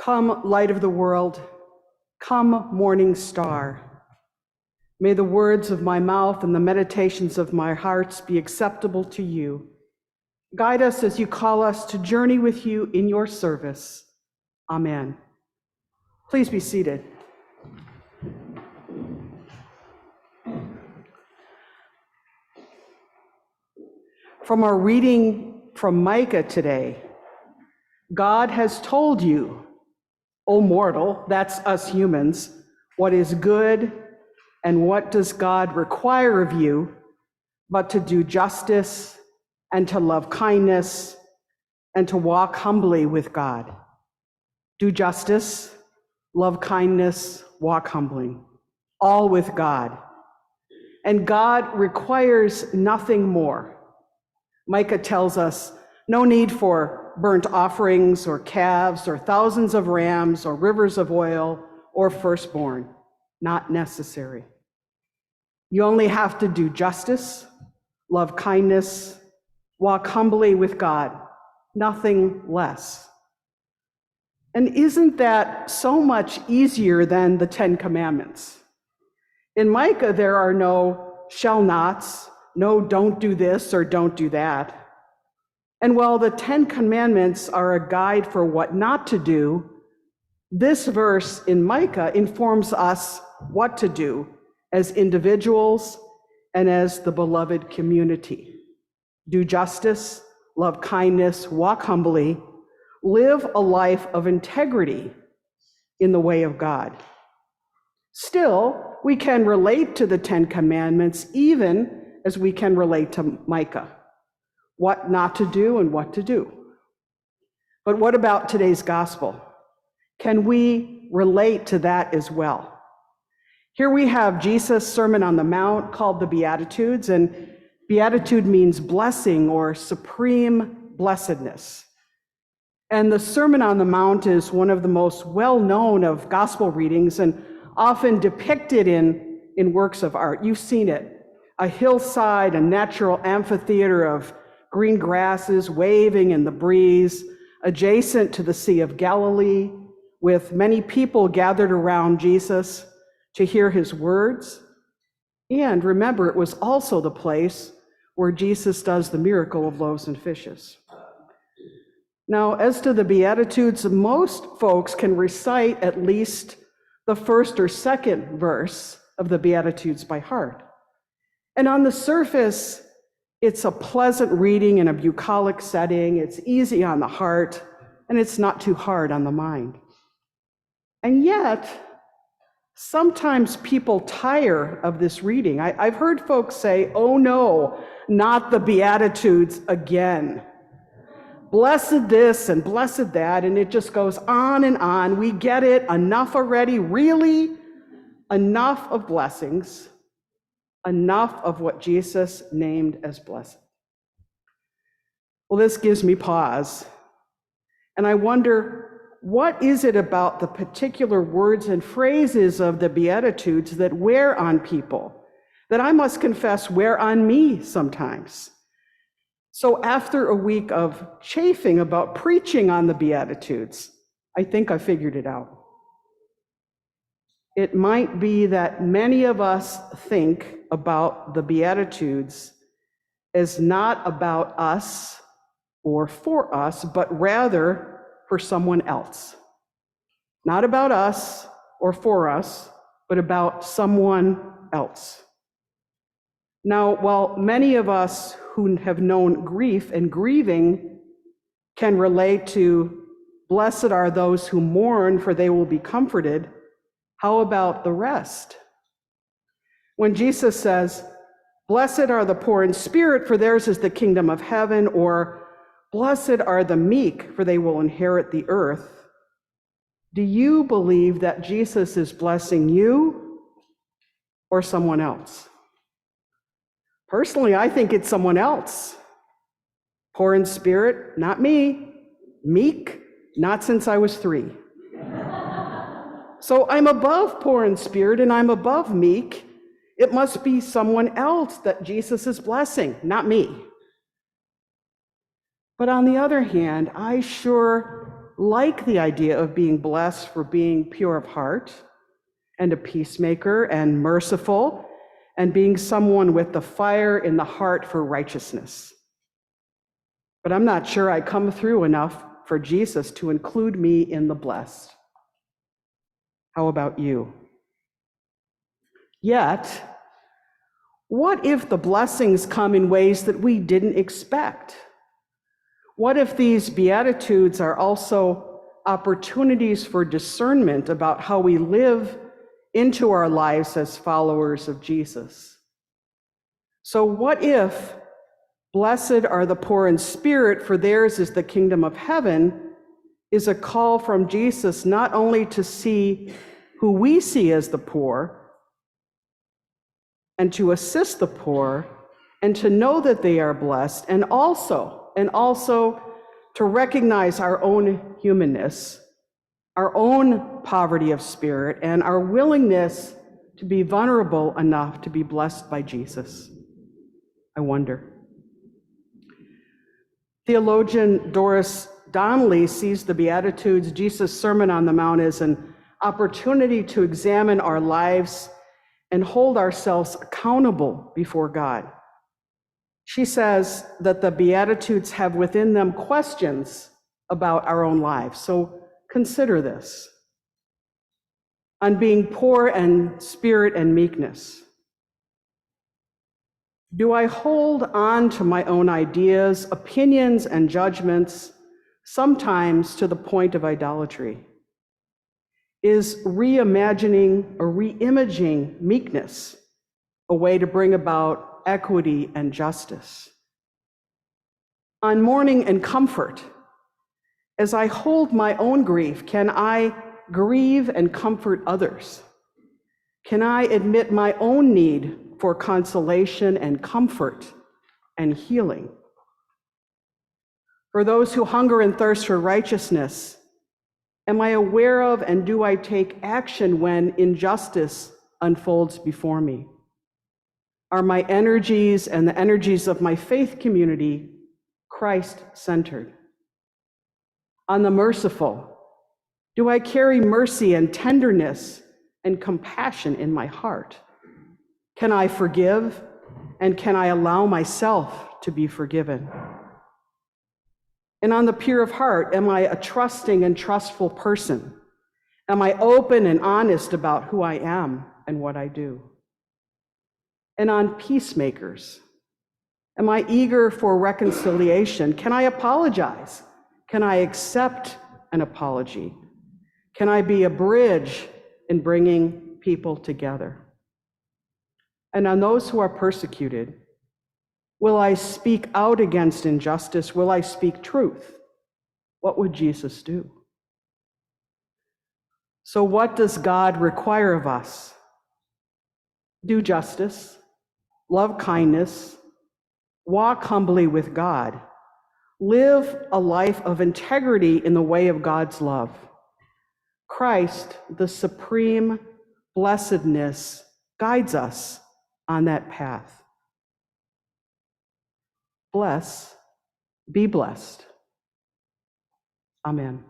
Come, light of the world, come, morning star. May the words of my mouth and the meditations of my heart be acceptable to you. Guide us as you call us to journey with you in your service. Amen. Please be seated. From our reading from Micah today, God has told you, O mortal, that's us humans, what is good and what does God require of you, but to do justice and to love kindness and to walk humbly with God. Do justice, love kindness, walk humbly, all with God. And God requires nothing more. Micah tells us no need for burnt offerings or calves or thousands of rams or rivers of oil or firstborn. Not necessary. You only have to do justice, love kindness, walk humbly with God, nothing less. And isn't that so much easier than the 10 Commandments? In Micah, there are no shall nots, no don't do this or don't do that. And while the 10 Commandments are a guide for what not to do, this verse in Micah informs us what to do as individuals and as the beloved community. Do justice, love kindness, walk humbly, live a life of integrity in the way of God. Still, we can relate to the 10 Commandments even as we can relate to Micah, what not to do and what to do. But what about today's gospel? Can we relate to that as well? Here we have Jesus' Sermon on the Mount called the Beatitudes, and beatitude means blessing or supreme blessedness. And the Sermon on the Mount is one of the most well-known of gospel readings and often depicted in works of art. You've seen it, a hillside, a natural amphitheater of green grasses waving in the breeze, adjacent to the Sea of Galilee, with many people gathered around Jesus to hear his words. And remember, it was also the place where Jesus does the miracle of loaves and fishes. Now, as to the Beatitudes, most folks can recite at least the first or second verse of the Beatitudes by heart. And on the surface, it's a pleasant reading in a bucolic setting, it's easy on the heart, and it's not too hard on the mind. And yet, sometimes people tire of this reading. I've heard folks say, oh no, not the Beatitudes again. Blessed this and blessed that, and it just goes on and on. We get it, enough already, really? Enough of blessings, enough of what Jesus named as blessed. Well, this gives me pause, and I wonder, what is it about the particular words and phrases of the Beatitudes that wear on people, that I must confess wear on me sometimes? So after a week of chafing about preaching on the Beatitudes, I think I figured it out. It might be that many of us think about the Beatitudes as not about us or for us, but rather for someone else. Not about us or for us, but about someone else. Now, while many of us who have known grief and grieving can relate to blessed are those who mourn, for they will be comforted, how about the rest? When Jesus says, blessed are the poor in spirit, for theirs is the kingdom of heaven, or blessed are the meek, for they will inherit the earth. Do you believe that Jesus is blessing you or someone else? Personally, I think it's someone else. Poor in spirit, not me. Meek, not since I was 3. So I'm above poor in spirit and I'm above meek. It must be someone else that Jesus is blessing, not me. But on the other hand, I sure like the idea of being blessed for being pure of heart and a peacemaker and merciful and being someone with the fire in the heart for righteousness. But I'm not sure I come through enough for Jesus to include me in the blessed. How about you? Yet, what if the blessings come in ways that we didn't expect? What if these Beatitudes are also opportunities for discernment about how we live into our lives as followers of Jesus? So what if blessed are the poor in spirit, for theirs is the kingdom of heaven, is a call from Jesus not only to see who we see as the poor and to assist the poor and to know that they are blessed, and also to recognize our own humanness, our own poverty of spirit, and our willingness to be vulnerable enough to be blessed by Jesus. I wonder. Theologian Doris Donnelly sees the Beatitudes, Jesus' Sermon on the Mount, as an opportunity to examine our lives and hold ourselves accountable before God. She says that the Beatitudes have within them questions about our own lives. So consider this. On being poor in spirit and meekness, do I hold on to my own ideas, opinions, and judgments, sometimes to the point of idolatry? Is reimagining or reimaging meekness a way to bring about equity and justice? On mourning and comfort, as I hold my own grief, can I grieve and comfort others? Can I admit my own need for consolation and comfort and healing? For those who hunger and thirst for righteousness, am I aware of and do I take action when injustice unfolds before me? Are my energies and the energies of my faith community Christ-centered? On the merciful, do I carry mercy and tenderness and compassion in my heart? Can I forgive, and can I allow myself to be forgiven? And on the pure of heart, am I a trusting and trustful person? Am I open and honest about who I am and what I do? And on peacemakers, am I eager for reconciliation? Can I apologize? Can I accept an apology? Can I be a bridge in bringing people together? And on those who are persecuted, will I speak out against injustice? Will I speak truth? What would Jesus do? So what does God require of us? Do justice, love kindness, walk humbly with God, live a life of integrity in the way of God's love. Christ, the supreme blessedness, guides us on that path. Be blessed. Amen.